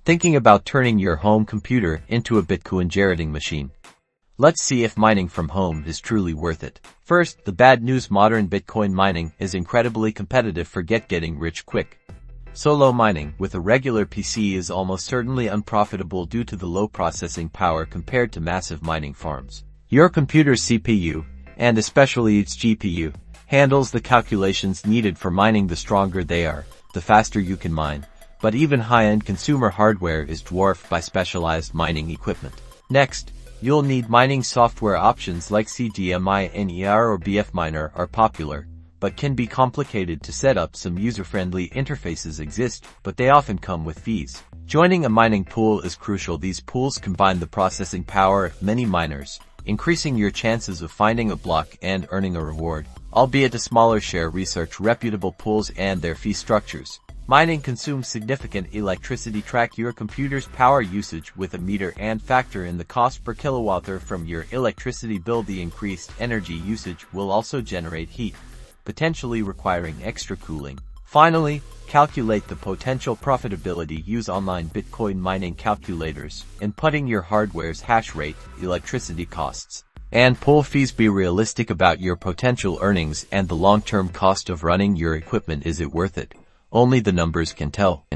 Thinking about turning your home computer into a Bitcoin-generating machine? Let's see if mining from home is truly worth it. First, the bad news: modern Bitcoin mining is incredibly competitive for getting rich quick. Solo mining with a regular PC is almost certainly unprofitable due to the low processing power compared to massive mining farms. Your computer's CPU, and especially its GPU, handles the calculations needed for mining. The stronger they are, the faster you can mine. But even high-end consumer hardware is dwarfed by specialized mining equipment. Next, you'll need mining software. Options like CGMiner or BFMiner are popular, but can be complicated to set up. Some user-friendly interfaces exist, but they often come with fees. Joining a mining pool is crucial. These pools combine the processing power of many miners, increasing your chances of finding a block and earning a reward, albeit a smaller share. Research reputable pools and their fee structures. Mining consumes significant electricity. Track your computer's power usage with a meter and factor in the cost per kilowatt-hour from your electricity bill. The increased energy usage will also generate heat, potentially requiring extra cooling. Finally, calculate the potential profitability. Use online Bitcoin mining calculators, inputting your hardware's hash rate, electricity costs, and pool fees. Be realistic about your potential earnings and the long-term cost of running your equipment. Is it worth it? Only the numbers can tell.